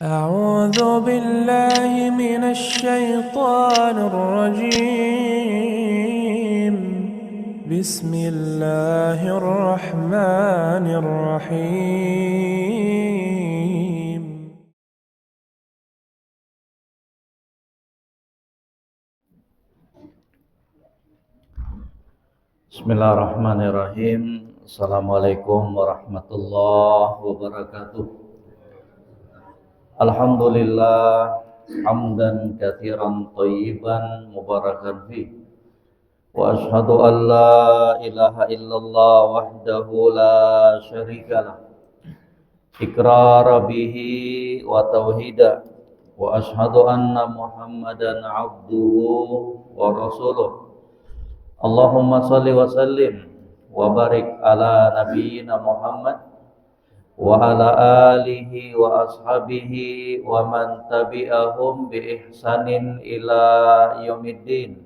أعوذ بالله من الشيطان الرجيم. بسم الله الرحمن الرحيم. Bismillahirrahmanirrahim. Assalamualaikum warahmatullahi wabarakatuh. Alhamdulillah hamdan katsiran thayyiban mubarakan fi. Wa asyhadu an la ilaha illallah wahdahu la syarikalah. Iqrara bihi wa tauhida. Wa asyhadu anna Muhammadan abduhu wa rasuluh. Allahumma salli wa sallim wa barik ala nabiyyina Muhammad wa ala alihi wa ashabihi wa man tabi'ahum bi ihsanin ila yaumiddin.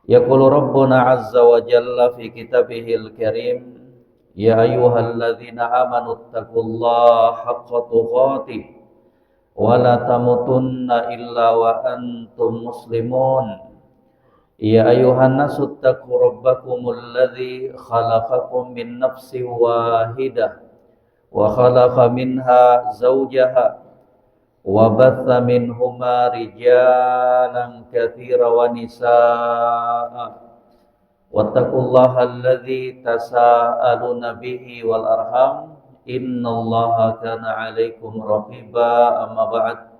Yaqulu rabbuna azza wa jalla fi kitabihil karim, ya ayyuhalladzina amanu taqullaha haqqa tuqatih wa la tamutunna illa wa antum muslimun. Ya ayuhan nasu taqu rabbakumul ladzi khalaqakum min nafsin wahidah wa khalaqa minha zawjaha wa batha minhuma rijalan katsiran wa nisaa'a wattaqullaha alladzi tasaaluna bihi wal arham innallaha kana 'alaikum raqiba. Amma ba'd.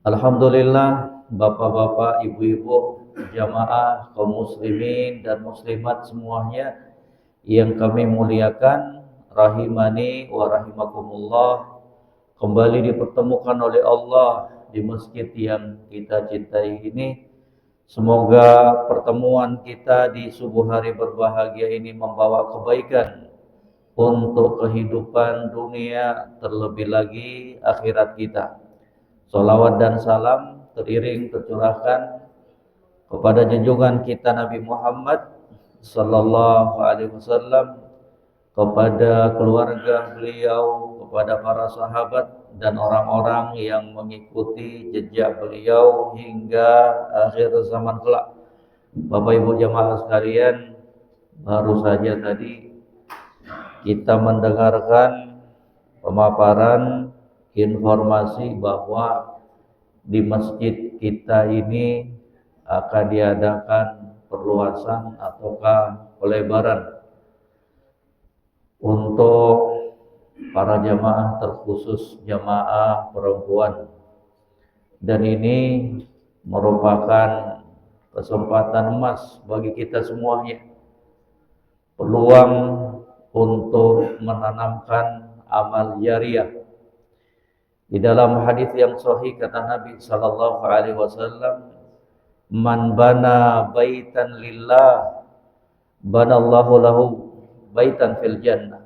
Alhamdulillah, bapak-bapak, ibu-ibu, jamaah kaum muslimin dan muslimat semuanya yang kami muliakan, rahimani wa rahimakumullah, kembali dipertemukan oleh Allah di masjid yang kita cintai ini. Semoga pertemuan kita di subuh hari berbahagia ini membawa kebaikan untuk kehidupan dunia, terlebih lagi akhirat kita. Salawat dan salam teriring tercurahkan kepada junjungan kita Nabi Muhammad sallallahu alaihi wasallam, kepada keluarga beliau, kepada para sahabat dan orang-orang yang mengikuti jejak beliau hingga akhir zaman kelak. Bapak Ibu jamaah sekalian, baru saja tadi kita mendengarkan pemaparan informasi bahwa di masjid kita ini akan diadakan perluasan ataukah pelebaran untuk para jamaah, terkhusus jamaah perempuan, dan ini merupakan kesempatan emas bagi kita semuanya, peluang untuk menanamkan amal jariah. Di dalam hadis yang sahih kata Nabi sallallahu alaihi wasallam, "Man bana baitan lillah, banallahu lahu baitan fil jannah.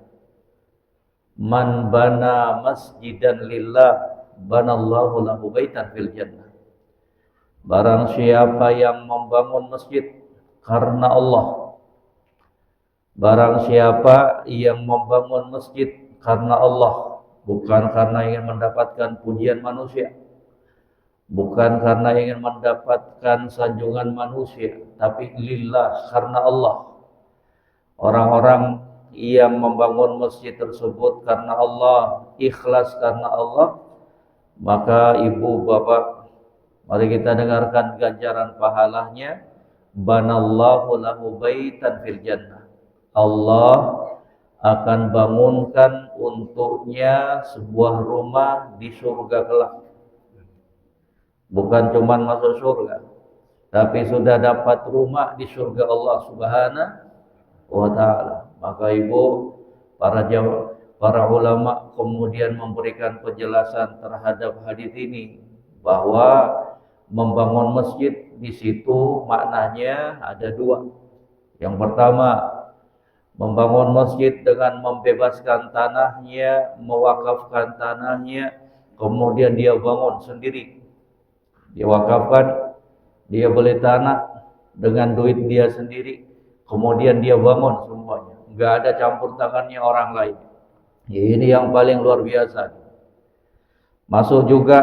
Man bana masjidan lillah, banallahu lahu baitan fil jannah." Barang siapa yang membangun masjid karena Allah, barang siapa yang membangun masjid karena Allah, bukan karena ingin mendapatkan pujian manusia, bukan karena ingin mendapatkan sanjungan manusia, tapi lillah, karena Allah. Orang-orang yang membangun masjid tersebut karena Allah, ikhlas karena Allah, maka ibu bapak, mari kita dengarkan ganjaran pahalanya. Banallahu lahu baitan fil jannah. Allah akan bangunkan untuknya sebuah rumah di surga kelak. Bukan cuma masuk surga, tapi sudah dapat rumah di surga Allah Subhanahu wa ta'ala. Maka ibu, para ulama kemudian memberikan penjelasan terhadap hadis ini, bahwa membangun masjid di situ maknanya ada dua. Yang pertama, membangun masjid dengan membebaskan tanahnya, mewakafkan tanahnya, kemudian dia bangun sendiri. Dia wakafkan, dia beli tanah dengan duit dia sendiri, kemudian dia bangun semuanya. Enggak ada campur tangannya orang lain. Ini yang paling luar biasa. Masuk juga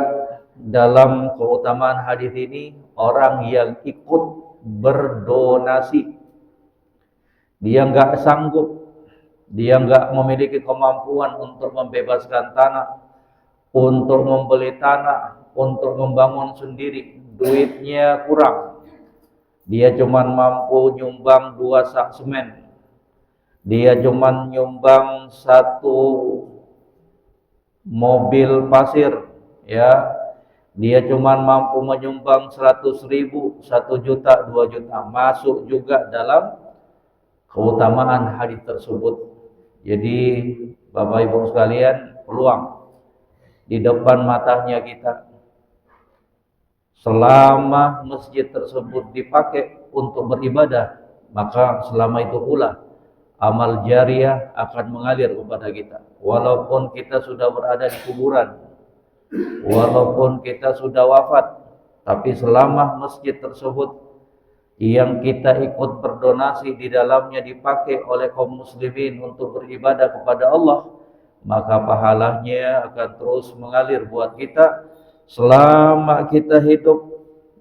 dalam keutamaan hadis ini orang yang ikut berdonasi. Dia nggak sanggup, dia nggak memiliki kemampuan untuk membebaskan tanah, untuk membeli tanah, untuk membangun sendiri. Duitnya kurang. Dia cuma mampu nyumbang 2 sak semen. Dia cuma nyumbang 1 mobil pasir, ya. Dia cuma mampu menyumbang 100.000, 1 juta, 2 juta. Masuk juga dalam keutamaan hadis tersebut. Jadi Bapak Ibu sekalian, peluang di depan matanya kita. Selama masjid tersebut dipakai untuk beribadah, maka selama itu pula amal jariah akan mengalir kepada kita. Walaupun kita sudah berada di kuburan, walaupun kita sudah wafat, tapi selama masjid tersebut yang kita ikut berdonasi di dalamnya dipakai oleh kaum muslimin untuk beribadah kepada Allah, maka pahalanya akan terus mengalir buat kita selama kita hidup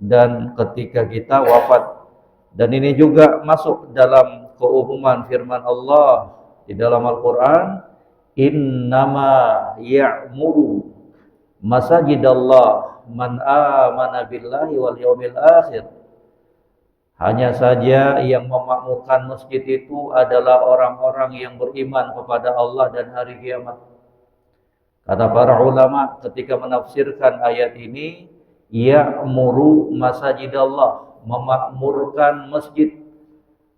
dan ketika kita wafat. Dan ini juga masuk dalam keumuman firman Allah di dalam Al-Quran, innama ya'muru masajidallah man amana billahi wal yawmil akhir. Hanya saja yang memakmurkan masjid itu adalah orang-orang yang beriman kepada Allah dan hari kiamat. Kata para ulama ketika menafsirkan ayat ini, ya'muru masajidallah, memakmurkan masjid.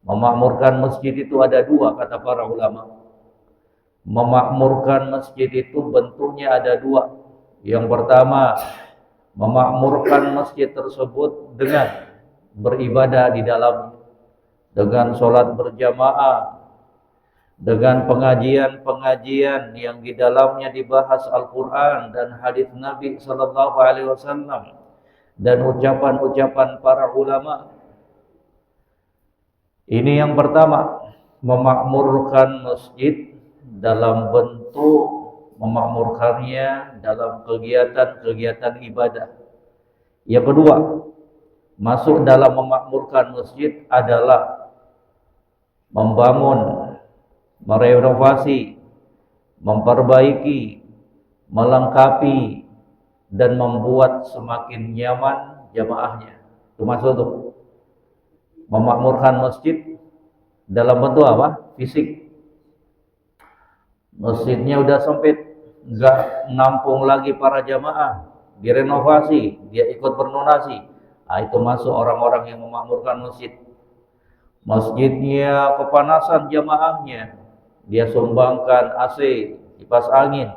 Memakmurkan masjid itu ada 2 kata para ulama. Memakmurkan masjid itu bentuknya ada 2. Yang pertama, memakmurkan masjid tersebut dengan beribadah di dalam, dengan sholat berjamaah, dengan pengajian-pengajian yang di dalamnya dibahas Al-Quran dan hadis Nabi Sallallahu Alaihi Wasallam dan ucapan-ucapan para ulama. Ini yang pertama, memakmurkan masjid dalam bentuk memakmurkannya dalam kegiatan-kegiatan ibadah. Yang kedua, masuk dalam memakmurkan masjid adalah membangun, merenovasi, memperbaiki, melengkapi, dan membuat semakin nyaman jamaahnya. Itu masuk tuh. Memakmurkan masjid dalam bentuk apa? Fisik. Masjidnya udah sempit, nggak nampung lagi para jamaah, direnovasi, dia ikut berdonasi. Nah, itu masuk orang-orang yang memakmurkan masjid. Masjidnya kepanasan jamaahnya, dia sumbangkan AC, kipas angin,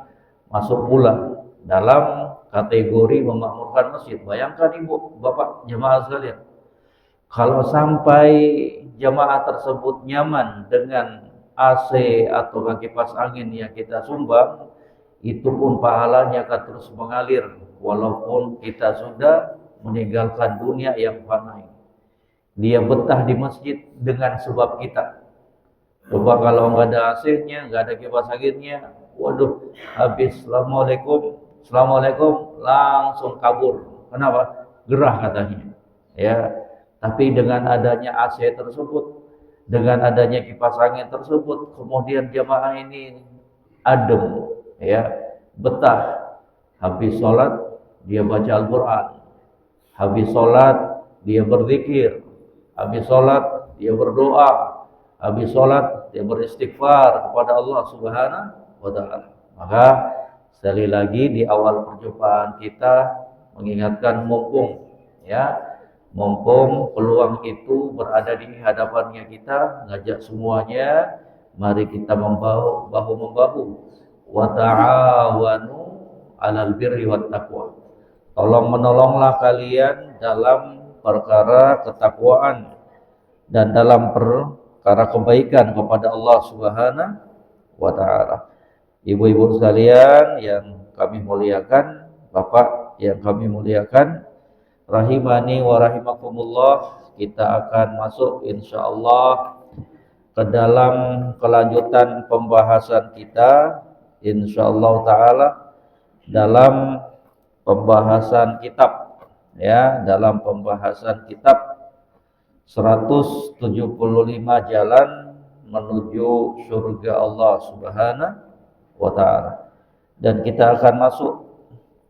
masuk pula dalam kategori memakmurkan masjid. Bayangkan ibu, bapak, jamaah sekalian, kalau sampai jamaah tersebut nyaman dengan AC atau kipas angin yang kita sumbang, itu pun pahalanya akan terus mengalir walaupun kita sudah meninggalkan dunia yang fana ini. Dia betah di masjid dengan sebab kita. Coba kalau nggak ada AC-nya, nggak ada kipas anginnya, waduh, habis assalamualaikum, langsung kabur. Kenapa? Gerah katanya. Ya, tapi dengan adanya AC tersebut, dengan adanya kipas angin tersebut, kemudian jamaah ini adem, ya, betah. Habis sholat dia baca Al-Quran, habis sholat dia berzikir, habis sholat dia berdoa, habis sholat dia beristighfar kepada Allah Subhanahu wa Ta'ala. Maka sekali lagi di awal perjumpaan kita mengingatkan mumpung peluang itu berada di hadapannya kita, ngajak semuanya, mari kita bahu-membahu, wa ta'awanu 'alal birri wat taqwa. Tolong menolonglah kalian dalam perkara ketakwaan dan dalam perkara kebaikan kepada Allah Subhanahu wa Ta'ala. Ibu-ibu sekalian yang kami muliakan, Bapak yang kami muliakan, rahimani wa rahimakumullah, kita akan masuk insyaallah ke dalam kelanjutan pembahasan kita insyaallah taala dalam pembahasan kitab, ya, dalam pembahasan kitab 175 jalan menuju surga Allah Subhanahu wa taala. Dan kita akan masuk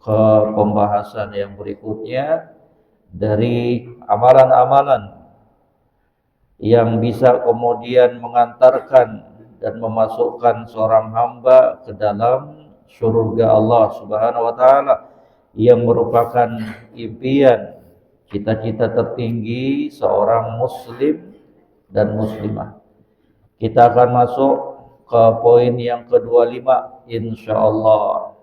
ke pembahasan yang berikutnya dari amalan-amalan yang bisa kemudian mengantarkan dan memasukkan seorang hamba ke dalam surga Allah Subhanahu wa taala, yang merupakan impian, cita-cita tertinggi seorang muslim dan muslimah. Kita akan masuk ke poin yang ke-25 insyaallah.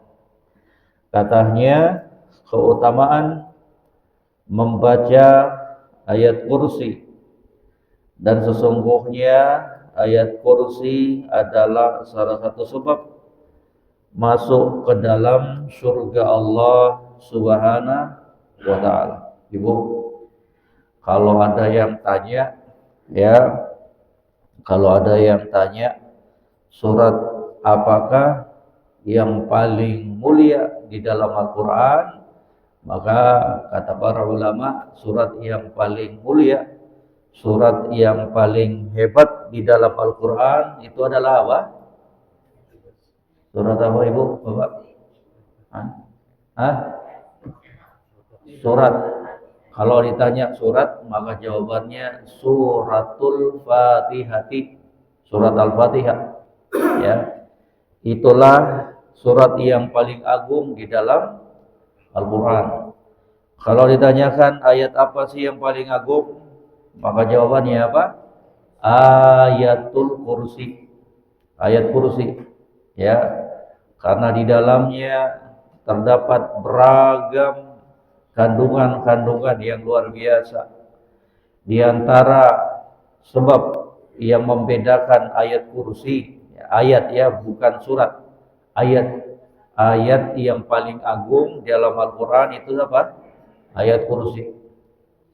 Katanya keutamaan membaca ayat kursi, dan sesungguhnya ayat kursi adalah salah satu sebab masuk ke dalam surga Allah Subhanahu wa taala. Ibu, kalau ada yang tanya, ya, kalau ada yang tanya surat apakah yang paling mulia di dalam Al-Quran, maka kata para ulama, surat yang paling mulia, surat yang paling hebat di dalam Al-Quran itu adalah apa? Surat apa Ibu? Bapak? Surat. Kalau ditanya surat, maka jawabannya suratul Fatihati, surat Al-Fatihah. Ya, itulah surat yang paling agung di dalam Al-Quran. Kalau ditanyakan ayat apa sih yang paling agung, maka jawabannya apa? Ayatul Kursi. Ayat kursi, ya, karena di dalamnya terdapat beragam kandungan-kandungan yang luar biasa. Di antara sebab yang membedakan ayat kursi, ayat, ya, bukan surat, ayat yang paling agung dalam Al-Quran itu apa? Ayat kursi.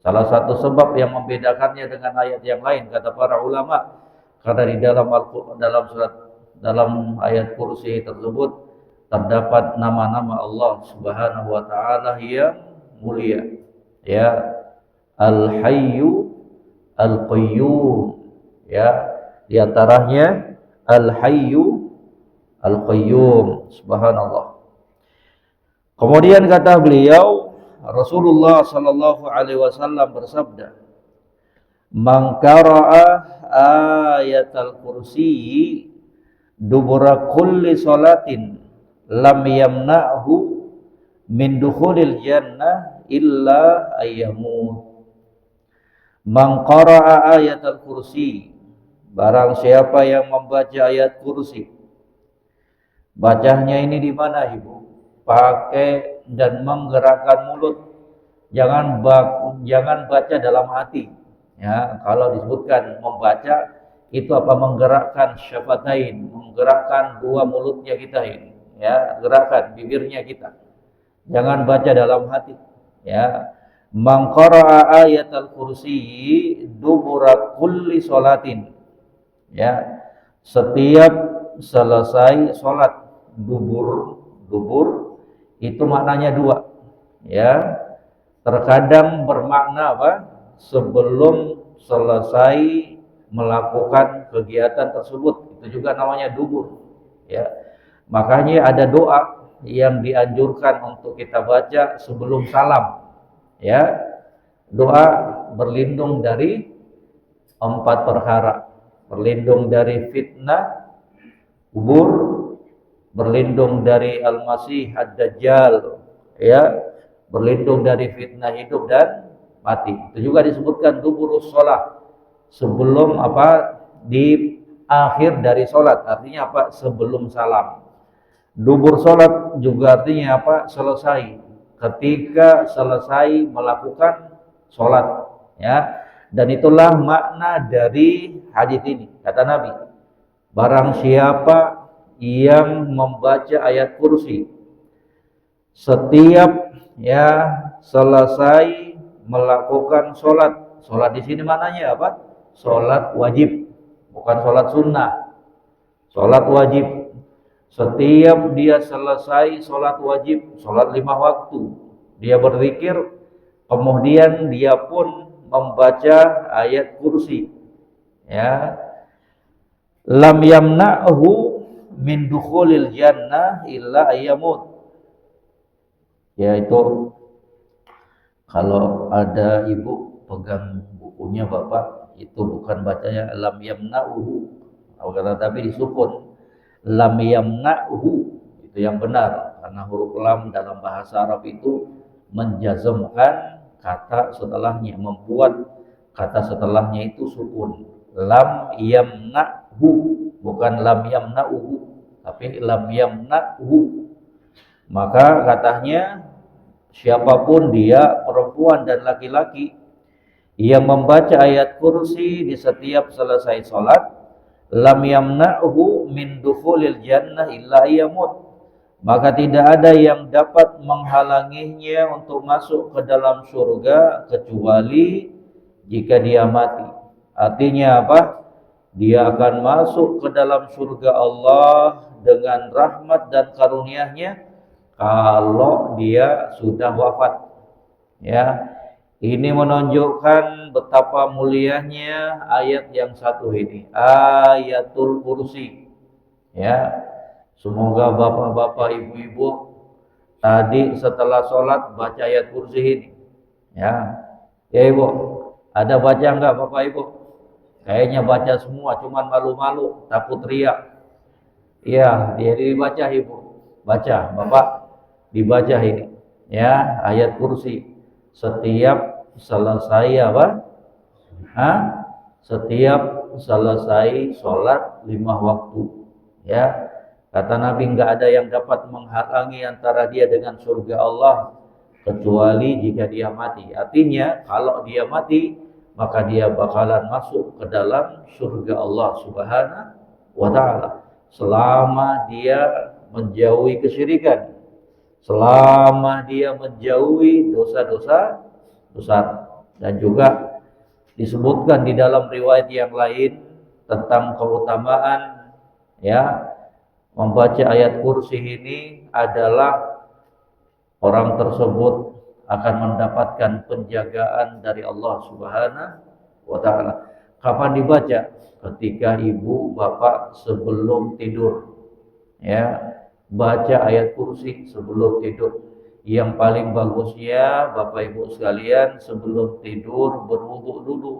Salah satu sebab yang membedakannya dengan ayat yang lain, kata para ulama, karena di dalam ayat kursi tersebut terdapat nama-nama Allah Subhanahu wa taala yang mulia, ya, Al-Hayyu Al-Qayyum, ya, di antaranya Al-Hayyu Al-Qayyum, subhanallah. Kemudian kata beliau, Rasulullah sallallahu alaihi wasallam bersabda, "Man qara'a ayatal kursi dubura kulli salatin lam yamna'hu min dukhulil jannah illa ayyamut." Man qara'a ayatal kursi, barang siapa yang membaca ayat kursi. Bacanya ini di mana, Ibu? Pakai dan menggerakkan mulut. Jangan baca dalam hati. Ya, kalau disebutkan membaca itu apa? Menggerakkan syafatain, menggerakkan dua mulutnya kita ini, ya, gerakkan bibirnya kita. Jangan baca dalam hati, ya. Man qara'a ayatal kursi dubura kulli salatin, ya, setiap selesai salat. Dubur itu maknanya dua, ya. Terkadang bermakna apa? Sebelum selesai melakukan kegiatan tersebut, itu juga namanya dubur, ya. Makanya ada doa yang dianjurkan untuk kita baca sebelum salam, ya. Doa berlindung dari 4 perkara. Berlindung dari fitnah kubur, berlindung dari Al-Masih Ad-Dajjal, ya, berlindung dari fitnah hidup dan mati. Itu juga disebutkan duburus sholat, sebelum apa? Di akhir dari sholat, artinya apa? Sebelum salam. Dubur sholat juga artinya apa? Selesai, ketika selesai melakukan sholat, ya. Dan itulah makna dari hadis ini. Kata Nabi, barang siapa yang membaca ayat kursi setiap, ya, selesai melakukan sholat. Sholat di sini maknanya apa? Sholat wajib, bukan sholat sunnah. Sholat wajib. Setiap dia selesai sholat wajib, sholat 5 waktu, dia berzikir, kemudian dia pun membaca ayat kursi. Ya, lam yamna'hu min dukhulil jannah illa ayyamut. Yaitu kalau ada ibu pegang bukunya bapak, itu bukan bacanya lam yamna'hu, tapi disukun lam yamna'hu, itu yang benar, karena huruf lam dalam bahasa Arab itu menjazmkan kata setelahnya, membuat kata setelahnya itu sukun. Lam yamna'hu, bukan lam yamna'hu, tapi lam yamna'hu. Maka katanya siapapun dia, perempuan dan laki-laki, yang membaca ayat kursi di setiap selesai sholat, lam yamna'hu min dukhulil jannah illa yamut, maka tidak ada yang dapat menghalanginya untuk masuk ke dalam surga kecuali jika dia mati. Artinya apa? Dia akan masuk ke dalam surga Allah dengan rahmat dan karunia-Nya kalau dia sudah wafat. Ya, ini menunjukkan betapa mulianya ayat yang satu ini, ayatul kursi. Ya, semoga bapak-bapak, ibu-ibu tadi setelah sholat baca ayat kursi ini. Ya, ya ibu, ada baca enggak bapak ibu? Kayaknya baca semua, cuman malu-malu, takut riak. Iya, dia dibaca ibu, baca bapak, dibaca ini. Ya, ayat kursi. Setiap selesai apa? Setiap selesai sholat 5 waktu. Ya, kata Nabi, enggak ada yang dapat menghalangi antara dia dengan surga Allah kecuali jika dia mati. Artinya kalau dia mati, maka dia bakalan masuk ke dalam surga Allah Subhanahu wa ta'ala selama dia menjauhi kesyirikan, selama dia menjauhi dosa-dosa besar. Dan juga disebutkan di dalam riwayat yang lain tentang keutamaan ya membaca ayat kursi ini adalah orang tersebut akan mendapatkan penjagaan dari Allah Subhanahu wa ta'ala. Kapan dibaca? Ketika ibu bapak sebelum tidur. Ya, baca ayat kursi sebelum tidur. Yang paling bagusnya bapak ibu sekalian sebelum tidur berwudu dulu.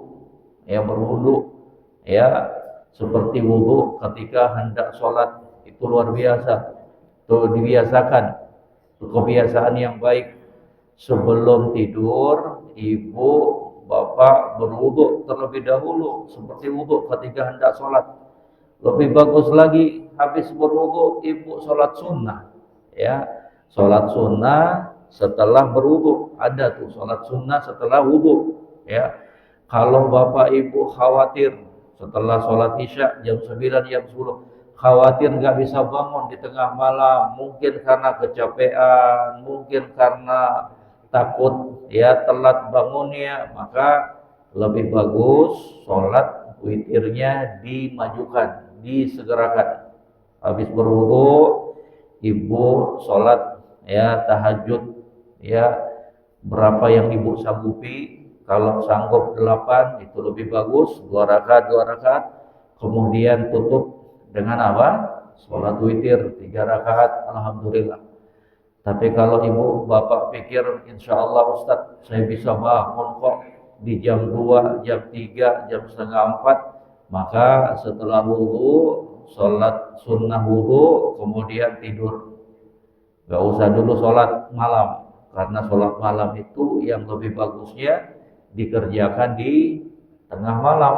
Ya, berwudu. Ya, seperti wudu ketika hendak sholat, itu luar biasa. Itu dibiasakan. Itu kebiasaan yang baik. Sebelum tidur, ibu, bapak berwudu terlebih dahulu seperti wudu ketika hendak sholat. Lebih bagus lagi habis berwudu ibu sholat sunnah. Ya, sholat sunnah setelah berwudu, ada tuh sholat sunnah setelah wudu. Ya, kalau bapak ibu khawatir setelah sholat isya jam 9, jam 10, khawatir nggak bisa bangun di tengah malam, mungkin karena kecapean, mungkin karena takut ya telat bangunnya, maka lebih bagus sholat witirnya dimajukan, disegerakan. Habis berwudu ibu sholat ya tahajud ya berapa yang ibu sanggupi. Kalau sanggup 8 itu lebih bagus, 2 rakaat, kemudian tutup dengan apa? Sholat witir 3 rakaat, alhamdulillah. Tapi kalau ibu bapak pikir insya Allah Ustadz saya bisa bangun kok di jam 2, jam 3, jam setengah 4, maka setelah wudu sholat sunnah wudu kemudian tidur. Gak usah dulu sholat malam, karena sholat malam itu yang lebih bagusnya dikerjakan di tengah malam.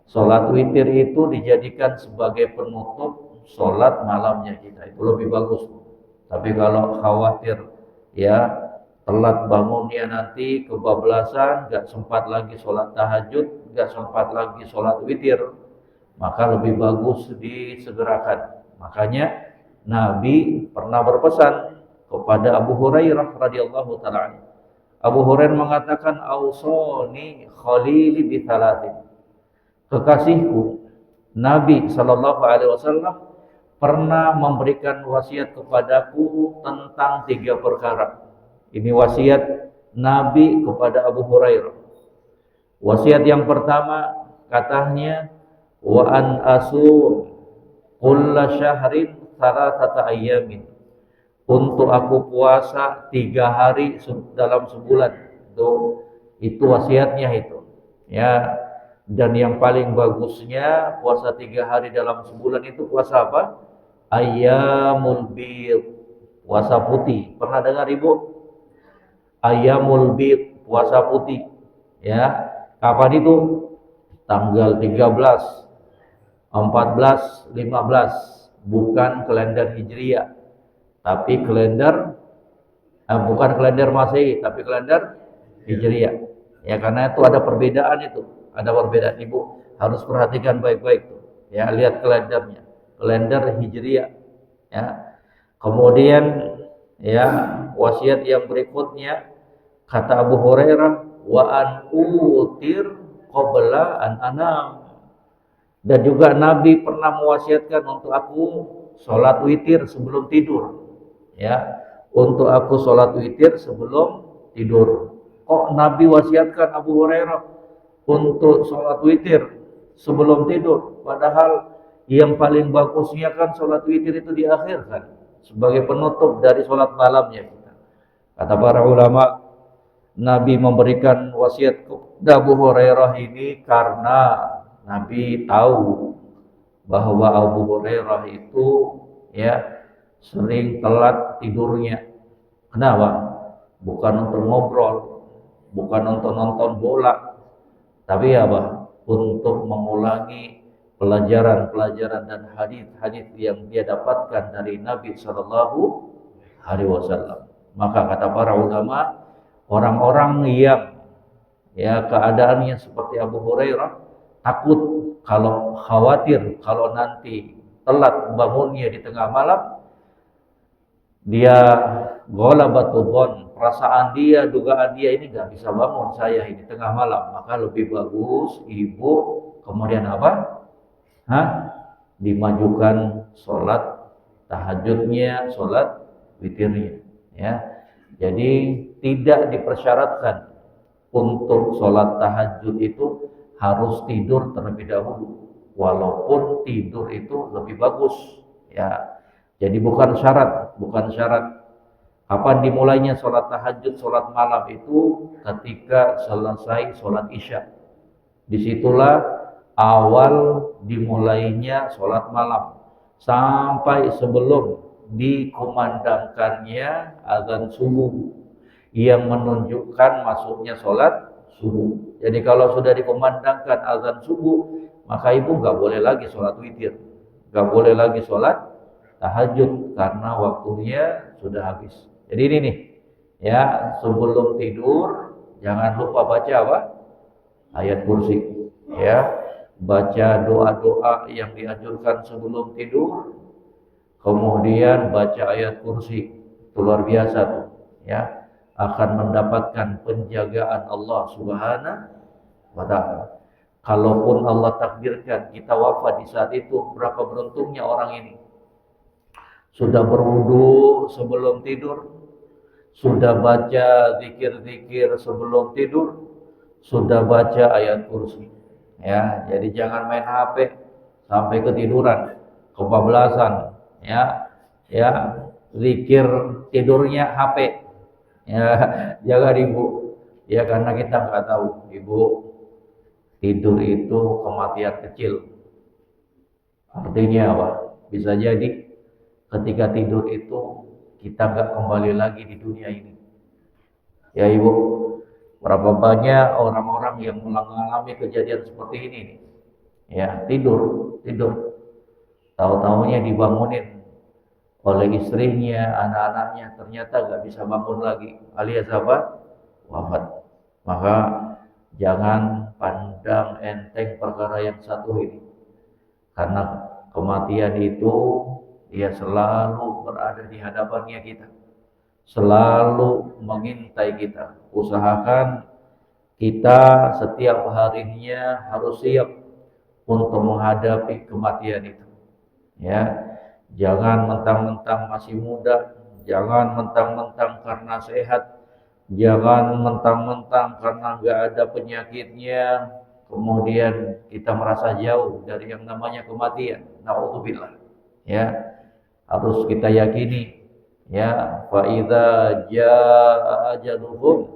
Sholat witir itu dijadikan sebagai penutup sholat malamnya kita, itu lebih bagus. Tapi kalau khawatir ya telat bangunnya nanti kebablasan, gak sempat lagi sholat tahajud, gak sempat lagi sholat witir, maka lebih bagus disegerakan. Makanya Nabi pernah berpesan kepada Abu Hurairah radhiyallahu ta'ala. Abu Hurairah mengatakan, "Ausoni khalili bi thalathin." Kekasihku Nabi sallallahu alaihi wasallam pernah memberikan wasiat kepadaku tentang 3 perkara. Ini wasiat Nabi kepada Abu Hurairah. Wasiat yang pertama katanya, wa an asu kulla syahrin salasata ayyamin. Untuk aku puasa 3 hari dalam sebulan. Itu wasiatnya itu. Ya, dan yang paling bagusnya puasa 3 hari dalam sebulan itu puasa apa? Ayyamul bid, puasa putih. Pernah dengar Ibu? Ayyamul bid, puasa putih. Ya, kapan itu? Tanggal 13, 14, 15. Bukan kalender Hijriah, tapi bukan kalender Masehi, tapi kalender Hijriah. Ya, karena itu ada perbedaan itu. Ada perbedaan, Ibu harus perhatikan baik-baik tuh. Ya, lihat kalendernya. Kalender Hijriah. Ya. Kemudian ya, wasiat yang berikutnya kata Abu Hurairah, wa an utir qabla an anam. Dan juga Nabi pernah mewasiatkan untuk aku sholat witir sebelum tidur. Ya, untuk aku sholat witir sebelum tidur. Kok Nabi wasiatkan Abu Hurairah untuk sholat witir sebelum tidur? Padahal yang paling bagusnya kan sholat witir itu di akhir kan, sebagai penutup dari sholat malamnya. Kata para ulama, Nabi memberikan wasiat kepada Abu Hurairah ini karena Nabi tahu bahwa Abu Hurairah itu ya sering telat tidurnya. Kenapa? Bukan untuk ngobrol, bukan untuk nonton bola, tapi apa? Untuk mengulangi pelajaran-pelajaran dan hadis-hadis yang dia dapatkan dari Nabi Shallallahu Alaihi Wasallam. Maka kata para ulama, orang-orang yang ya keadaannya seperti Abu Hurairah takut, kalau khawatir kalau nanti telat bangunnya di tengah malam, dia ghalabatudh, perasaan dia, dugaan dia ini nggak bisa bangun saya ini tengah malam, maka lebih bagus ibu kemudian apa? Dimajukan sholat tahajudnya, sholat witirnya. Ya, jadi tidak dipersyaratkan untuk sholat tahajud itu harus tidur terlebih dahulu, walaupun tidur itu lebih bagus. Ya, jadi bukan syarat. Kapan dimulainya sholat tahajud, sholat malam itu ketika selesai sholat isya. Disitulah awal dimulainya sholat malam sampai sebelum dikumandangkannya azan subuh yang menunjukkan masuknya sholat subuh. Jadi kalau sudah dikumandangkan azan subuh, maka ibu nggak boleh lagi sholat witir, nggak boleh lagi sholat tahajud karena waktunya sudah habis. Jadi ini nih ya, sebelum tidur jangan lupa baca apa? Ayat kursi. Ya, baca doa-doa yang dianjurkan sebelum tidur, kemudian baca ayat kursi. Itu luar biasa tuh ya, akan mendapatkan penjagaan Allah Subhanahu wa ta'ala. Kalaupun Allah takdirkan kita wafat di saat itu, berapa beruntungnya orang ini. Sudah berwudu sebelum tidur, sudah baca zikir-zikir sebelum tidur, sudah baca ayat kursi. Ya, jadi jangan main HP sampai ketiduran, kebablasan. Ya, zikir tidurnya HP. Ya, jaga ibu. Ya, karena kita nggak tahu, ibu, tidur itu kematian kecil. Artinya apa? Bisa jadi ketika tidur itu kita nggak kembali lagi di dunia ini. Ya ibu, berapa banyak orang-orang yang mengalami kejadian seperti ini nih. Ya, tidur. Tahu-tahunya dibangunin oleh istrinya, anak-anaknya, ternyata nggak bisa bangun lagi, alias apa? Wafat. Maka jangan pandang enteng perkara yang satu ini, karena kematian itu dia selalu berada di hadapannya kita, selalu mengintai kita. Usahakan kita setiap harinya harus siap untuk menghadapi kematian itu. Ya, Jangan mentang-mentang masih muda, jangan mentang-mentang karena sehat, jangan mentang-mentang karena nggak ada penyakitnya, kemudian kita merasa jauh dari yang namanya kematian. Nauzubillah. Ya, harus kita yakini, ya, fa idza jaa ajaluhum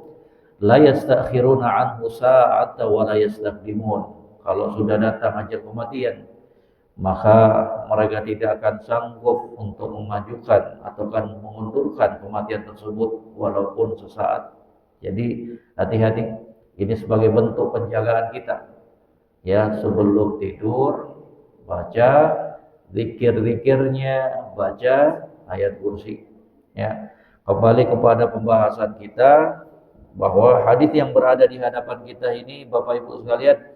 la yastakhiruna anhu sa'ata wa la yastaqdimun. Kalau sudah datang ajal kematian, maka mereka tidak akan sanggup untuk memajukan atau kan mengundurkan kematian tersebut walaupun sesaat. Jadi hati-hati, ini sebagai bentuk penjagaan kita. Ya, sebelum tidur baca zikir-zikirnya, baca ayat kursi. Ya, kembali kepada pembahasan kita bahwa hadis yang berada di hadapan kita ini, Bapak Ibu sekalian,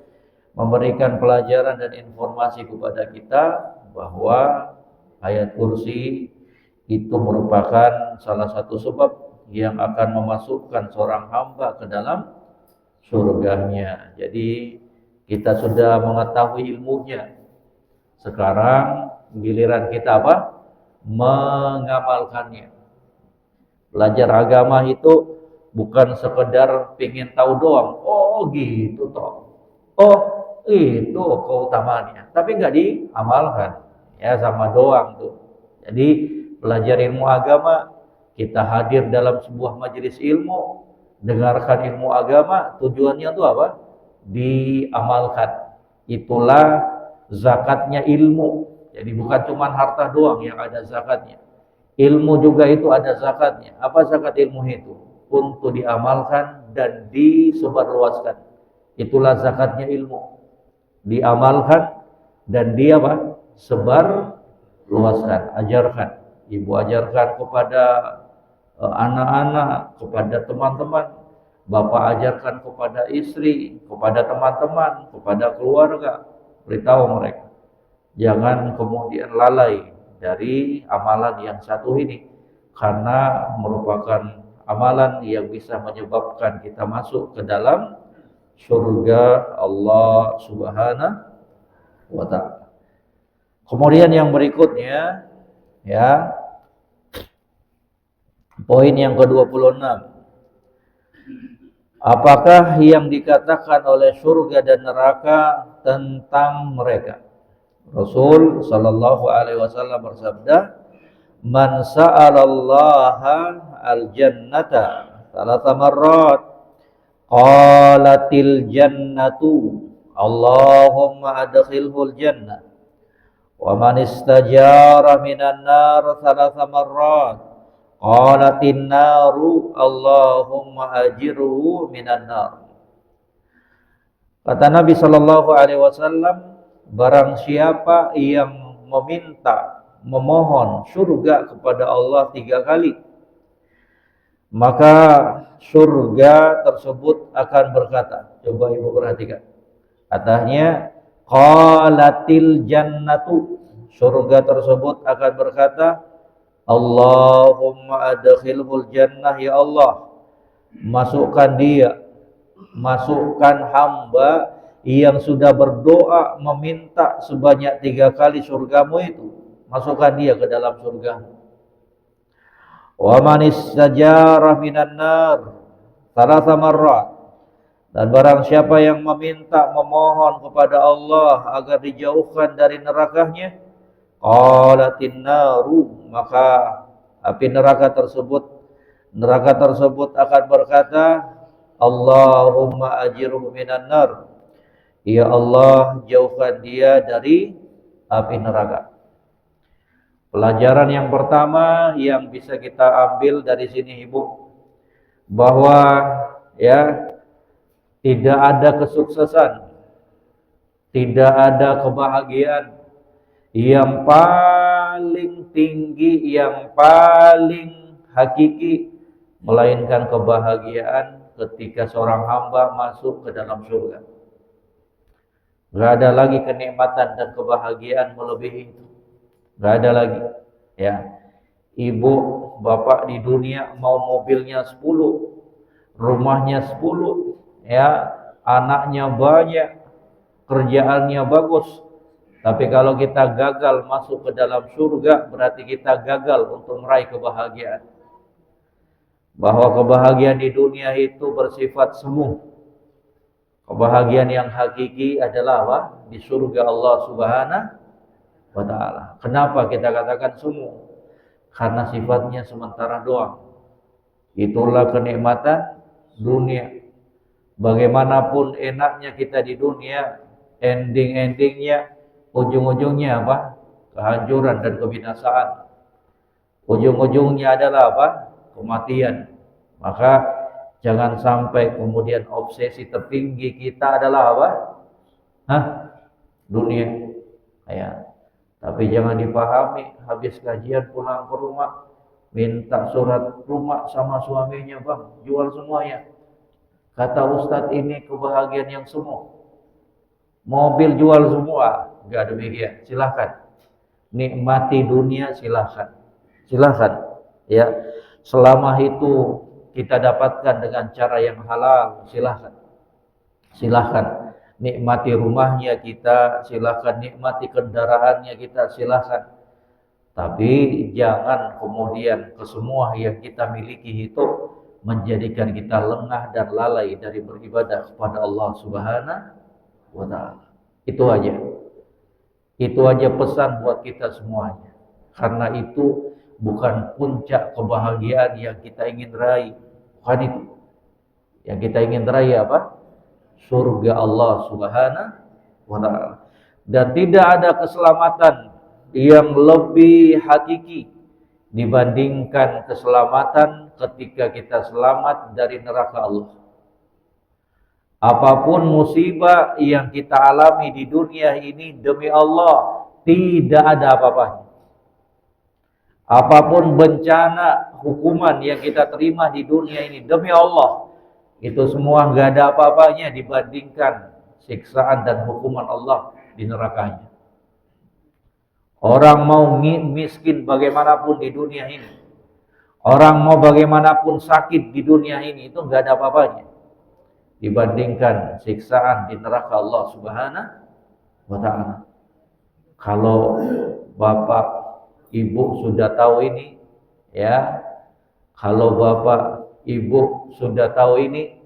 memberikan pelajaran dan informasi kepada kita bahwa ayat kursi itu merupakan salah satu sebab yang akan memasukkan seorang hamba ke dalam surganya. Jadi kita sudah mengetahui ilmunya. Sekarang giliran kita apa? Mengamalkannya. Belajar agama itu bukan sekedar pengen tahu doang. Oh gitu toh. Oh itu keutamaannya, tapi nggak diamalkan, ya sama doang tuh. Jadi belajar ilmu agama, kita hadir dalam sebuah majelis ilmu, dengarkan ilmu agama, tujuannya tuh apa? Diamalkan. Itulah zakatnya ilmu. Jadi bukan cuma harta doang yang ada zakatnya, ilmu juga itu ada zakatnya. Apa zakat ilmu itu? Untuk diamalkan dan disebarluaskan. Itulah zakatnya ilmu. Diamalkan dan dia apa? Sebar luaskan, ajarkan. Ibu ajarkan kepada anak-anak, kepada teman-teman. Bapak ajarkan kepada istri, kepada teman-teman, kepada keluarga. Beritahu mereka. Jangan kemudian lalai dari amalan yang satu ini, karena merupakan amalan yang bisa menyebabkan kita masuk ke dalam surga Allah Subhanahu wa ta'ala. Kemudian yang berikutnya, ya, poin yang ke-26. Apakah yang dikatakan oleh surga dan neraka tentang mereka? Rasul sallallahu alaihi wasallam bersabda, "Man sa'alallaha al-jannata thalatha marrat, qalatil jannatu Allahumma adkhilhul jannah, wa man istajara minan nar thalatha marrat, qalatin naru Allahumma ajirhu minan nar." Kata Nabi sallallahu alaihi wasallam, barang siapa yang meminta, memohon surga kepada Allah 3 kali, maka surga tersebut akan berkata, coba ibu perhatikan, katanya qalatil jannatu, surga tersebut akan berkata, Allahumma adkhilhul jannah, ya Allah, masukkan dia, masukkan hamba yang sudah berdoa meminta sebanyak 3 kali surgamu itu, masukkan dia ke dalam surgamu. Wa man istajara minan nar thalatha marrat, dan barang siapa yang meminta, memohon kepada Allah agar dijauhkan dari nerakanya, qalatin naru, maka api neraka tersebut akan berkata, Allahumma ajirhu minan nar, ya Allah, jauhkan dia dari api neraka. Pelajaran yang pertama yang bisa kita ambil dari sini ibu, bahwa ya, tidak ada kesuksesan, tidak ada kebahagiaan yang paling tinggi, yang paling hakiki, melainkan kebahagiaan ketika seorang hamba masuk ke dalam surga. Gak ada lagi kenikmatan dan kebahagiaan melebihi itu. Gak ada lagi. Ya, ibu, bapak di dunia mau mobilnya 10, rumahnya 10, ya, anaknya banyak, kerjaannya bagus, Tapi kalau kita gagal masuk ke dalam surga, berarti kita gagal untuk meraih kebahagiaan. Bahwa kebahagiaan di dunia itu bersifat semu. Kebahagiaan yang hakiki adalah apa? Di surga Allah Subhanahu wa ta'ala. Kenapa kita katakan semu? Karena sifatnya sementara doang. Itulah kenikmatan dunia. Bagaimanapun enaknya kita di dunia, ending-endingnya, ujung-ujungnya apa? Kehancuran dan kebinasaan. Ujung-ujungnya adalah apa? Kematian. Maka jangan sampai kemudian obsesi tertinggi kita adalah apa? Dunia. Ya. Tapi jangan dipahami habis kajian pulang ke rumah minta surat rumah sama suaminya, bang, jual semuanya. Kata Ustadz ini kebahagiaan yang semu. Mobil jual semua, enggak demikian. Silahkan nikmati dunia, silahkan. Silahkan. Ya, selama itu kita dapatkan dengan cara yang halal, silahkan. Silahkan. Nikmati rumahnya kita, silahkan. Nikmati kendaraannya kita, silahkan. Tapi jangan kemudian kesemua yang kita miliki itu menjadikan kita lengah dan lalai dari beribadah kepada Allah Subhanahu wa ta'ala. Itu aja. Itu aja pesan buat kita semuanya. Karena itu bukan puncak kebahagiaan yang kita ingin raih. Bukan itu. Yang kita ingin raih apa? Surga Allah Subhanahu wa ta'ala. Dan tidak ada keselamatan yang lebih hakiki dibandingkan keselamatan ketika kita selamat dari neraka Allah. Apapun musibah yang kita alami di dunia ini, demi Allah tidak ada apa-apanya. Apapun bencana, hukuman yang kita terima di dunia ini, demi Allah, itu semua nggak ada apa-apanya dibandingkan siksaan dan hukuman Allah di nerakanya. Orang mau miskin bagaimanapun di dunia ini, orang mau bagaimanapun sakit di dunia ini, itu nggak ada apa-apanya dibandingkan siksaan di neraka Allah Subhanahu wa ta'ala. Kalau bapak ibu sudah tahu ini, ya, kalau bapak ibu sudah tahu ini,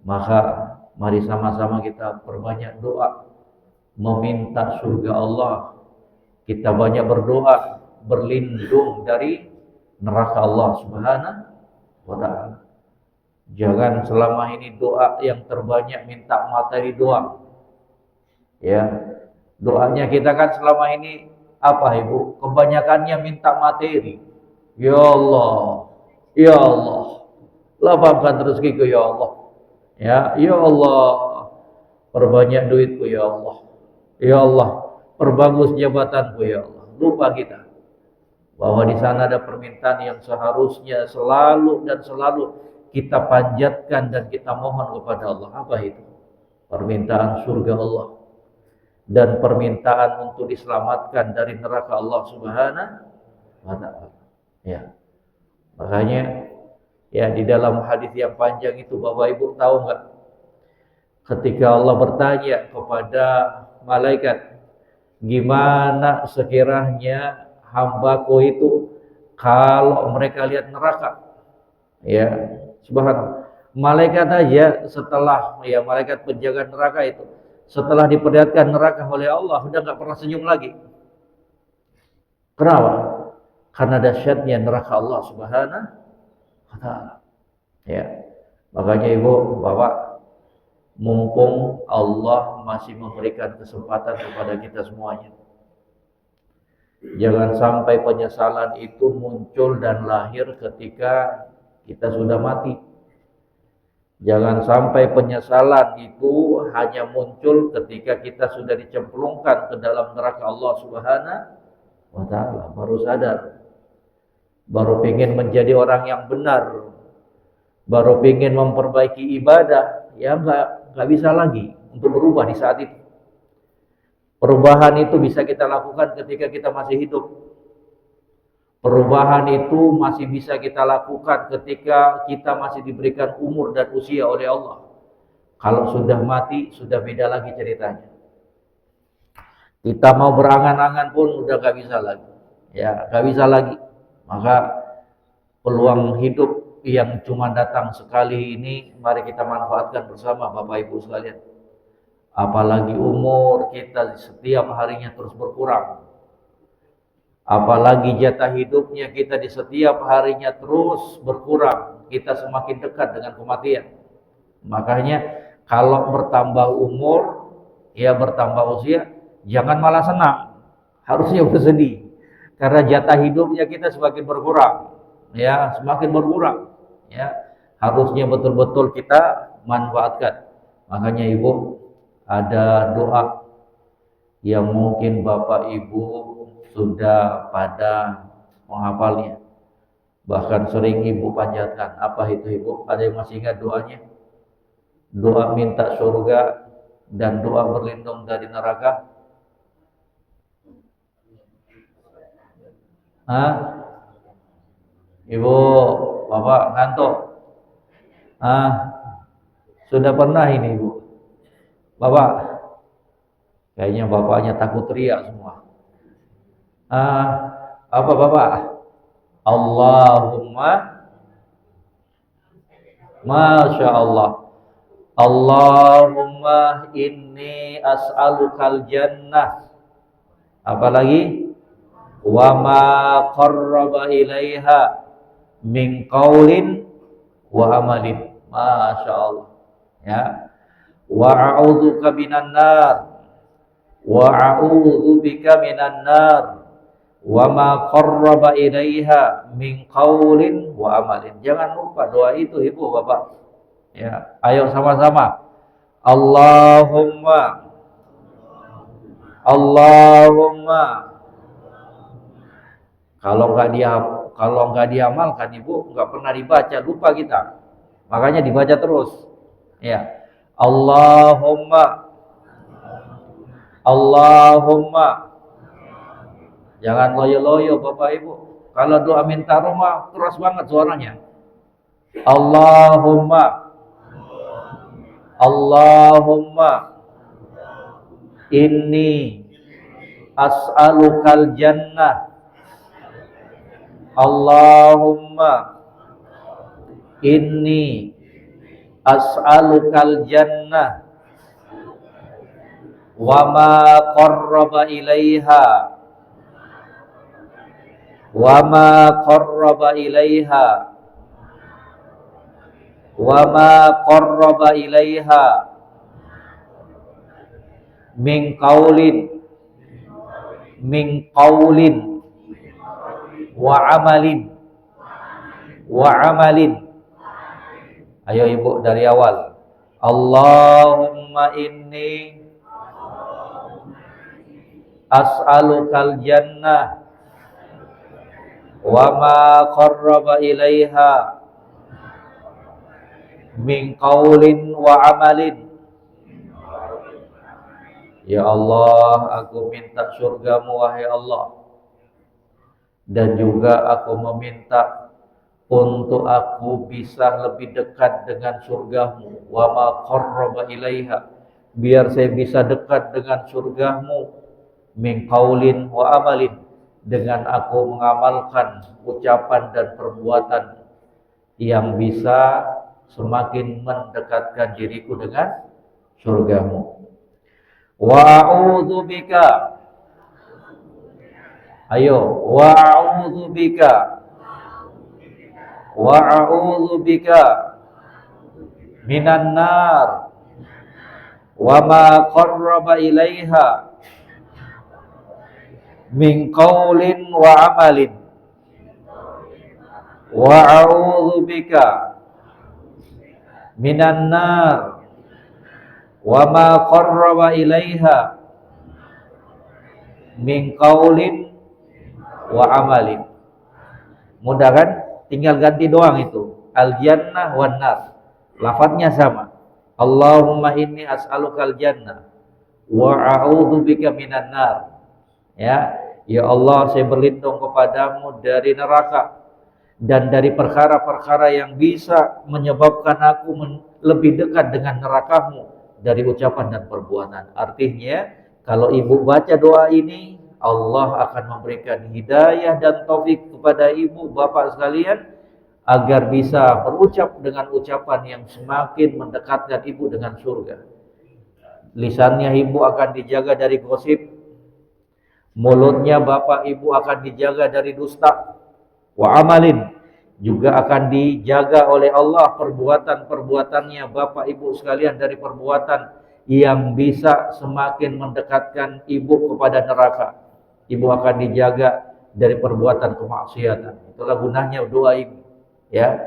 maka mari sama-sama kita perbanyak doa meminta surga Allah. Kita banyak berdoa berlindung dari neraka Allah Subhanahu wa ta'ala. Jangan selama ini doa yang terbanyak minta materi doang. Ya, doanya kita kan selama ini apa ibu? Kebanyakannya minta materi. Ya Allah, ya Allah, lapangkan rezekiku ya Allah. Ya Allah, perbanyak duitku ya Allah. Ya Allah, perbagus jabatanku ya Allah. Lupa kita bahwa di sana ada permintaan yang seharusnya selalu dan selalu kita panjatkan dan kita mohon kepada Allah. Apa itu? Permintaan surga Allah dan permintaan untuk diselamatkan dari neraka Allah Subhanahu wa ta'ala. Ya. Makanya ya di dalam hadis yang panjang itu Bapak Ibu tahu enggak? Ketika Allah bertanya kepada malaikat, gimana sekiranya hambaku itu kalau mereka lihat neraka? Ya, subhanallah. Malaikat aja setelah ya malaikat penjaga neraka itu setelah diperlihatkan neraka oleh Allah udah nggak pernah senyum lagi. Kenapa? Karena dahsyatnya neraka Allah Subhanahu wa ta'ala. Ya. Makanya Ibu, Bapak, mumpung Allah masih memberikan kesempatan kepada kita semuanya, jangan sampai penyesalan itu muncul dan lahir ketika kita sudah mati. Jangan sampai penyesalan itu hanya muncul ketika kita sudah dicemplungkan ke dalam neraka Allah Subhanahu wa ta'ala. Baru sadar, baru ingin menjadi orang yang benar, baru ingin memperbaiki ibadah, ya nggak bisa lagi untuk berubah di saat itu. Perubahan itu bisa kita lakukan ketika kita masih hidup. Perubahan itu masih bisa kita lakukan ketika kita masih diberikan umur dan usia oleh Allah. Kalau sudah mati, sudah beda lagi ceritanya. Kita mau berangan-angan pun udah gak bisa lagi. Ya, gak bisa lagi. Maka peluang hidup yang cuma datang sekali ini mari kita manfaatkan bersama Bapak Ibu sekalian. Apalagi umur kita setiap harinya terus berkurang. Apalagi jatah hidupnya kita di setiap harinya terus berkurang. Kita semakin dekat dengan kematian. Makanya kalau bertambah umur, ya bertambah usia, jangan malah senang. Harusnya bersedih. Karena jatah hidupnya kita semakin berkurang. Ya, semakin berkurang. Ya, harusnya betul-betul kita manfaatkan. Makanya Ibu, ada doa yang mungkin Bapak Ibu sudah pada menghafalnya. Bahkan sering Ibu panjatkan. Apa itu Ibu? Ada yang masih ingat doanya? Doa minta surga dan doa berlindung dari neraka. Hah? Ibu, Bapak ngantuk? Sudah pernah ini Ibu? Bapak? Kayaknya Bapaknya takut teriak semua. Apa Bapak? Allahumma, Masya Allah. Allahumma inni as'alukal jannah. Apa lagi? Wa ma qarraba ilaiha min qaulin wa amalin. Masya Allah. Ya. Wa a'udzubika minan nar. Wa a'udzubika minan nar. Wa ma qarraba ilaiha min qaulin wa amalin. Jangan lupa doa itu Ibu Bapak. Ya, ayo sama-sama. Allahumma, Allahumma. Kalau nggak diamalkan Ibu, nggak pernah dibaca, lupa kita. Makanya dibaca terus. Ya, Allahumma, Allahumma. Jangan loyo-loyo Bapak Ibu. Kalau doa minta rumah keras banget suaranya. Allahumma, Allahumma inni as'alukal jannah. Allahumma inni as'alukal jannah wa ma qarraba ilaiha wa ma qarraba ilaiha wa ma qarraba ilaiha min qaulin wa amalin. Ayo Ibu dari awal. Allahumma inni as'alukal jannah wa ma qarraba ilaiha min qaulin wa amalin. Ya Allah, aku minta surgamu wahai Allah. Dan juga aku meminta untuk aku bisa lebih dekat dengan surgamu. Wa ma qarraba ilaiha. Biar saya bisa dekat dengan surgamu. Min qaulin wa amalin. Dengan aku mengamalkan ucapan dan perbuatan yang bisa semakin mendekatkan diriku dengan surgamu. Wa a'udzu bika. Ayo, wa a'udzu bika. Wa a'udzu bika minan nar wa ma qarraba ilaiha min qaulin wa amalin. Wa a'udzu bika minan nar wa ma qarraba ilaiha min qaulin wa amalin. Mudah kan? Tinggal ganti doang itu. Al-jannah wan nar. Lafadznya sama. Allahumma inni as'alukal jannah wa a'udzubika minan nar. Ya, ya Allah, saya berlindung kepadamu dari neraka dan dari perkara-perkara yang bisa menyebabkan aku lebih dekat dengan nerakamu dari ucapan dan perbuatan. Artinya, Kalau ibu baca doa ini, Allah akan memberikan hidayah dan taufik kepada ibu, bapak sekalian, agar bisa berucap dengan ucapan yang semakin mendekatkan ibu dengan surga. Lisannya ibu akan dijaga dari gosip, mulutnya bapak ibu akan dijaga dari dusta, wa amalin, juga akan dijaga oleh Allah perbuatan-perbuatannya bapak ibu sekalian dari perbuatan yang bisa semakin mendekatkan ibu kepada neraka. Ibu akan dijaga dari perbuatan kemaksiatan. Itulah gunanya doa ibu, ya,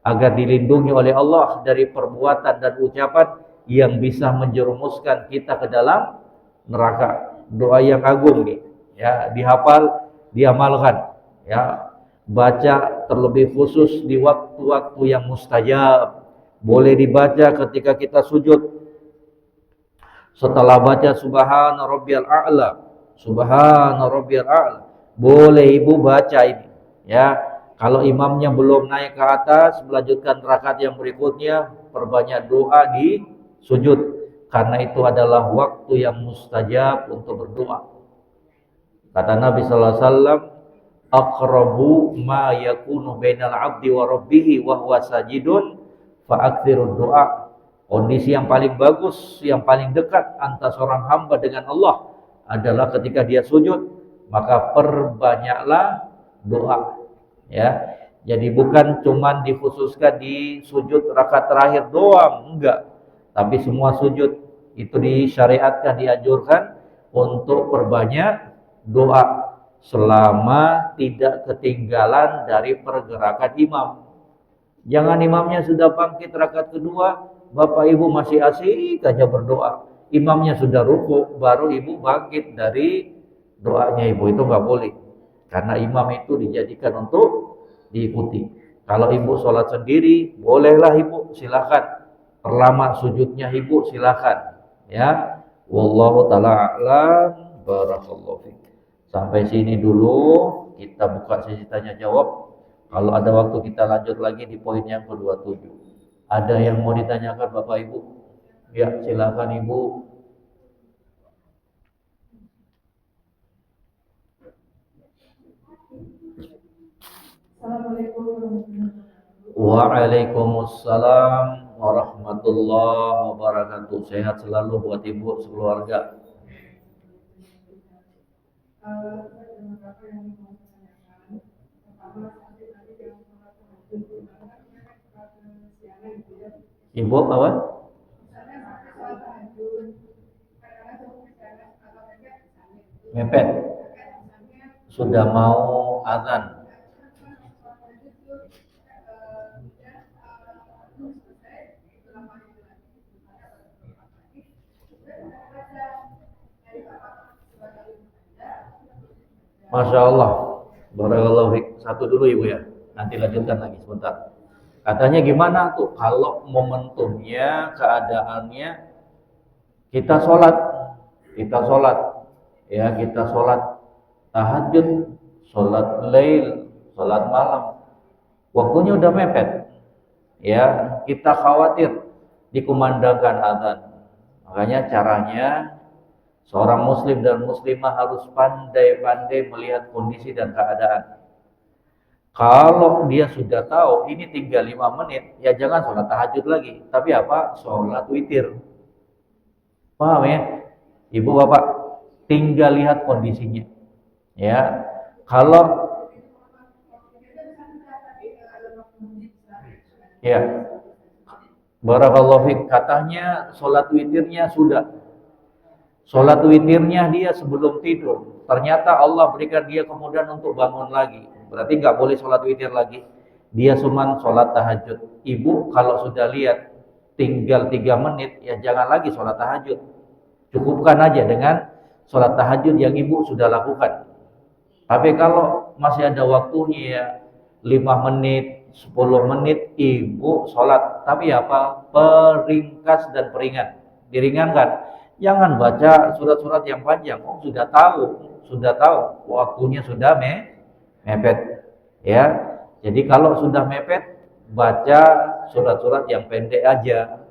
agar dilindungi oleh Allah dari perbuatan dan ucapan yang bisa menjerumuskan kita ke dalam neraka. Doa yang agung nih, ya, dihafal, diamalkan, ya. Baca terlebih khusus di waktu-waktu yang mustajab. Boleh dibaca ketika kita sujud. Setelah baca subhana rabbiyal a'la, subhana rabbiyal a'la, boleh ibu baca ini, ya. Kalau imamnya belum naik ke atas, melanjutkan rakaat yang berikutnya, perbanyak doa di sujud, karena itu adalah waktu yang mustajab untuk berdoa. Kata Nabi sallallahu alaihi wasallam, aqrabu ma yakunu bainal 'abdi wa rabbih wa huwa sajidun fa aktsirud du'a. Kondisi yang paling bagus, yang paling dekat antara seorang hamba dengan Allah adalah ketika dia sujud, maka perbanyaklah doa, ya. Jadi bukan cuman dikhususkan di sujud rakaat terakhir doang, enggak. Tapi semua sujud itu disyariatkan, dianjurkan untuk perbanyak doa selama tidak ketinggalan dari pergerakan imam. Jangan imamnya sudah bangkit rakaat kedua, bapak ibu masih asik aja berdoa. Imamnya sudah ruku, baru ibu bangkit dari doanya ibu. Itu nggak boleh. Karena imam itu dijadikan untuk diikuti. Kalau ibu sholat sendiri, bolehlah ibu, silakan. Perlama sujudnya ibu, silakan. Ya, wallahu taala a'lam. Barakallahu fiik. Sampai sini dulu, kita buka sesi tanya jawab. Kalau ada waktu kita lanjut lagi di poin yang ke-27. Ada yang mau ditanyakan Bapak Ibu? Ya, silakan Ibu. Waalaikumsalam warahmatullahi wabarakatuh. Sehat selalu buat Ibu sekeluarga. Ibu apa? Mepet. Sudah mau azan. Masya Allah. Barakallahu fiik. Satu dulu Ibu ya. Nanti lanjutkan lagi sebentar. Katanya gimana tuh kalau momentumnya, keadaannya kita sholat, ya, kita sholat tahajud, sholat lail, sholat malam, waktunya udah mepet, ya, kita khawatir dikumandangkan azan. Makanya caranya seorang muslim dan muslimah harus pandai-pandai melihat kondisi dan keadaan. Kalau dia sudah tahu ini tinggal 5 menit, ya jangan sholat tahajud lagi, tapi apa? Sholat witir. Paham ya? Ibu bapak, tinggal lihat kondisinya. Ya, kalau ya, barakallahu fiik, katanya sholat witirnya sudah. Sholat witirnya dia sebelum tidur. Ternyata Allah berikan dia kemudahan untuk bangun lagi. Berarti nggak boleh sholat witir lagi. Dia cuma sholat tahajud. Ibu kalau sudah lihat tinggal 3 menit, ya jangan lagi sholat tahajud. Cukupkan aja dengan sholat tahajud yang ibu sudah lakukan. Tapi kalau masih ada waktunya, ya 5 menit, 10 menit, ibu sholat. Tapi apa? Peringkas dan peringan. Diringankan. Jangan baca surat-surat yang panjang. Oh, sudah tahu waktunya sudah mepet, ya. Jadi kalau sudah mepet, baca surat-surat yang pendek aja,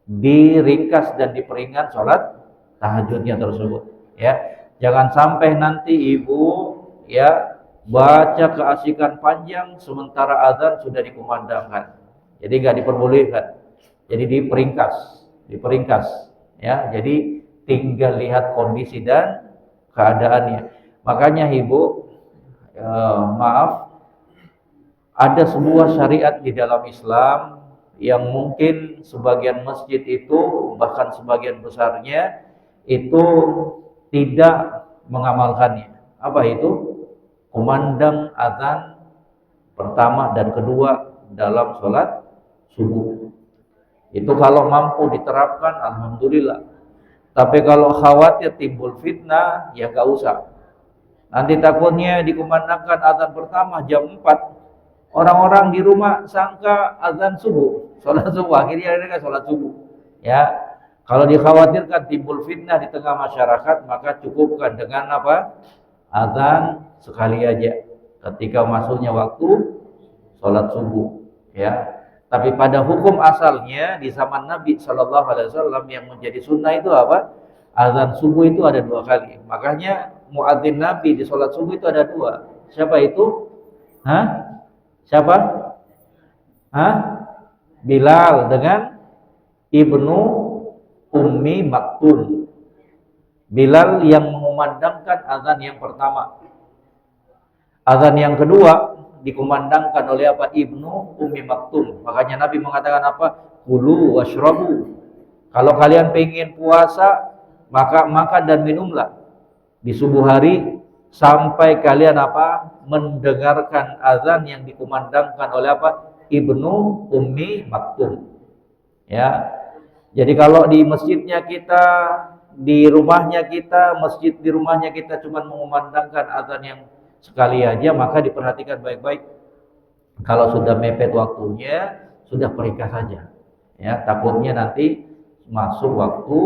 diringkas dan diperingat sholat tahajudnya tersebut. Ya, jangan sampai nanti ibu ya baca keasikan panjang sementara azan sudah dikumandangkan. Jadi nggak diperbolehkan. Jadi diperingkas ya. Jadi tinggal lihat kondisi dan keadaannya. Makanya ibu maaf, ada sebuah syariat di dalam Islam yang mungkin sebagian masjid itu, bahkan sebagian besarnya itu tidak mengamalkannya. Apa itu? Kumandang azan pertama dan kedua dalam sholat subuh. Itu kalau mampu diterapkan, alhamdulillah. Tapi kalau khawatir timbul fitnah, ya gak usah. Nanti takutnya dikumandangkan azan pertama jam 4, orang-orang di rumah sangka azan subuh, sholat subuh, akhirnya mereka sholat subuh. Ya, kalau dikhawatirkan timbul fitnah di tengah masyarakat, maka cukupkan dengan apa? Azan sekali aja ketika masuknya waktu sholat subuh. Ya, tapi pada hukum asalnya di zaman Nabi Shallallahu Alaihi Wasallam yang menjadi sunnah itu apa? Azan subuh itu ada 2 kali. Makanya muadzin Nabi di sholat subuh itu ada 2. Siapa itu? Hah? Siapa? Hah? Bilal dengan Ibnu Ummi Maktum. Bilal yang mengumandangkan azan yang pertama. Azan yang kedua dikumandangkan oleh apa? Ibnu Ummi Maktum. Makanya Nabi mengatakan apa? Kulu washrabu. Kalau kalian pengen puasa, maka makan dan minumlah di subuh hari sampai kalian apa? Mendengarkan azan yang dikumandangkan oleh apa? Ibnu Ummi Maktum. Ya. Jadi kalau di masjidnya kita, di rumahnya kita, masjid di rumahnya kita cuma mengumandangkan azan yang sekali aja, maka diperhatikan baik-baik. Kalau sudah mepet waktunya, sudah peringkas saja. Ya, takutnya nanti masuk waktu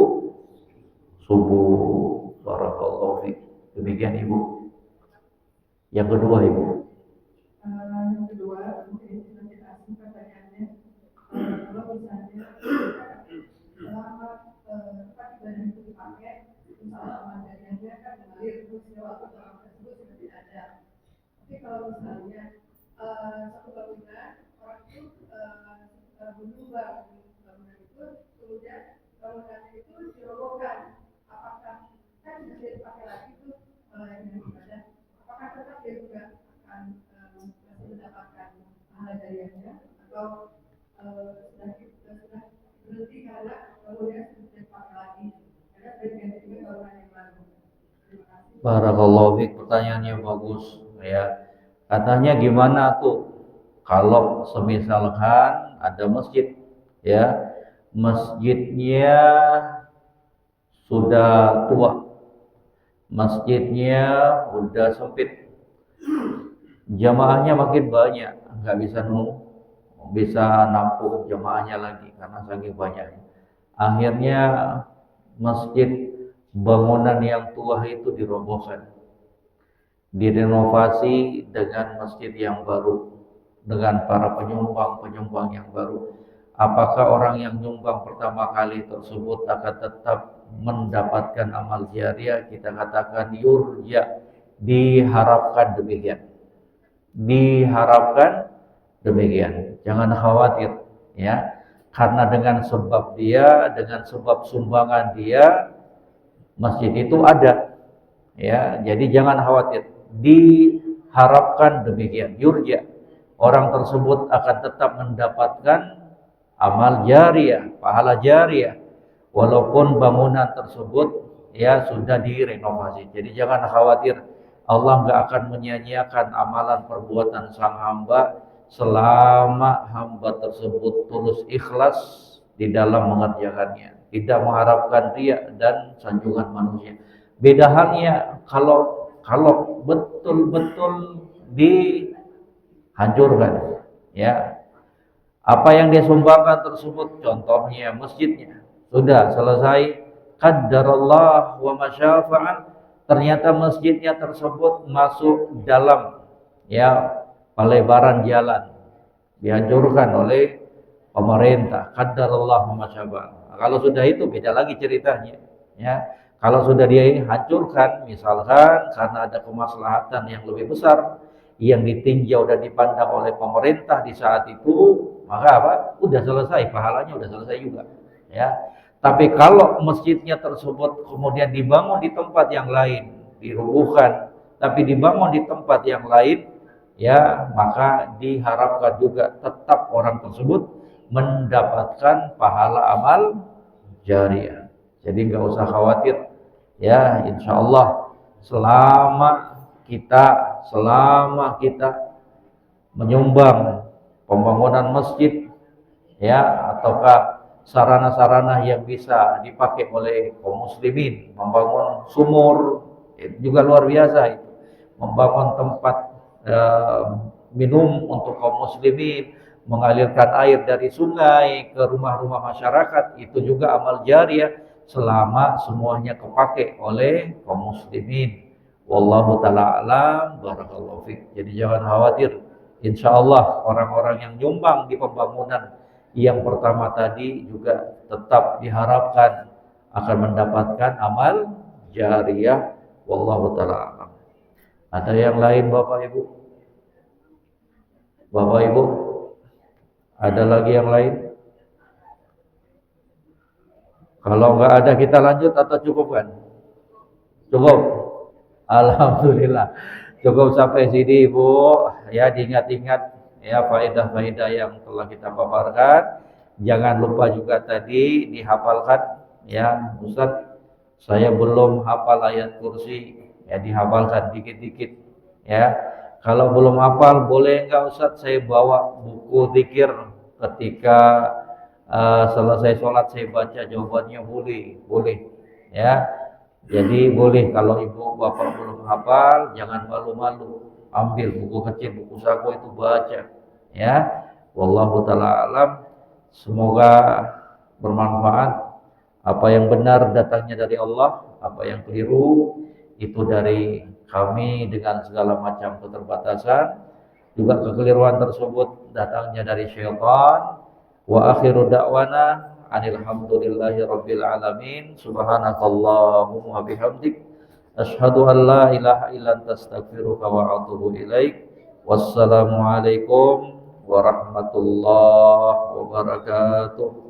subuh. Barakallahu fiik. Demikian Ibu. Yang kedua Ibu. Yang kedua, mungkin kita pertanyaannya, kalau misalnya selama tempat ibadah itu dipakai, misalnya amandannya kan mengalir terus waktu orang tersebut sudah tidak ada. Tapi kalau misalnya satu bangunan orang itu menyumbang bangunan itu, kemudian bangunannya itu dirobohkan, apakah kan sudah dipakai lagi itu yang ibadah, apakah tetap dia juga akan masih mendapatkan pahala darinya atau sudah berhenti karena bangunannya sudah dipakai lagi, karena sudah diganti dengan bangunan yang baru. Terima kasih. Barakallahu fiik, pertanyaannya bagus ya. Katanya gimana tuh kalau semisalkan ada masjid ya, masjidnya sudah tua, masjidnya udah sempit, jamaahnya makin banyak, nggak bisa nampung jamaahnya lagi karena saking banyaknya. Akhirnya masjid bangunan yang tua itu dirobohkan, direnovasi dengan masjid yang baru, dengan para penyumbang yang baru. Apakah orang yang nyumbang pertama kali tersebut akan tetap mendapatkan amal jariah? Kita katakan yurja, diharapkan demikian. Diharapkan demikian. Jangan khawatir ya. Karena dengan sebab dia, dengan sebab sumbangan dia, masjid itu ada. Ya, jadi jangan khawatir. Diharapkan demikian. Yurja. Orang tersebut akan tetap mendapatkan amal jariah, pahala jariah, walaupun bangunan tersebut ya sudah direnovasi. Jadi jangan khawatir, Allah nggak akan menyia-nyiakan amalan perbuatan sang hamba selama hamba tersebut tulus ikhlas di dalam mengerjakannya, tidak mengharapkan ria dan sanjungan manusia. Beda halnya kalau betul-betul dihancurkan, ya. Apa yang dia sumbangkan tersebut, contohnya masjidnya sudah selesai, qaddarallah wa masyafa'an, ternyata masjidnya tersebut masuk dalam ya pelebaran jalan, dihancurkan oleh pemerintah, qaddarallah wa masyafa'an. Kalau sudah itu beda lagi ceritanya, ya. Kalau sudah dihancurkan, misalkan karena ada kemaslahatan yang lebih besar yang ditinjau dan dipandang oleh pemerintah di saat itu, maka apa? Udah selesai, pahalanya udah selesai juga. Ya. Tapi kalau masjidnya tersebut kemudian dibangun di tempat yang lain, dirubuhkan, tapi dibangun di tempat yang lain, ya maka diharapkan juga tetap orang tersebut mendapatkan pahala amal jariah. Jadi nggak usah khawatir, ya insya Allah selama kita menyumbang pembangunan masjid, ya ataukah sarana-sarana yang bisa dipakai oleh kaum muslimin, membangun sumur, itu juga luar biasa itu, membangun tempat minum untuk kaum muslimin, mengalirkan air dari sungai ke rumah-rumah masyarakat, itu juga amal jariah selama semuanya kepakai oleh kaum muslimin. Wallahu ta'ala alam, barakallahu fiik. Jadi jangan khawatir, insya Allah orang-orang yang nyumbang di pembangunan yang pertama tadi juga tetap diharapkan akan mendapatkan amal jariah. Wallahu ta'ala alam. Ada yang lain Bapak Ibu? Bapak Ibu, ada lagi yang lain? Kalau enggak ada kita lanjut atau cukup kan? Cukup. Alhamdulillah. Cukup sampai sini Ibu. Ya diingat-ingat ya faedah-faedah yang telah kita paparkan. Jangan lupa juga tadi dihafalkan ya Ustaz. Saya belum hafal ayat kursi, ya dihafalkan dikit-dikit ya. Kalau belum hafal boleh enggak Ustaz saya bawa buku zikir ketika selesai sholat saya baca? Jawabannya boleh ya. Jadi boleh, kalau ibu bapak belum hafal jangan malu-malu, ambil buku kecil, buku saku itu baca ya. Wallahu ta'ala alam. Semoga bermanfaat. Apa yang benar datangnya dari Allah, apa yang keliru itu dari kami dengan segala macam keterbatasan. Juga kekeliruan tersebut datangnya dari syaitan. Wa akhiru da'wana alhamdulillahi rabbil alamin. Subhanakallahumma bihamdik asyhadu an la ilaha illa anta astaghfiruka wa atubu ilaik. Wassalamualaikum warahmatullahi wabarakatuh.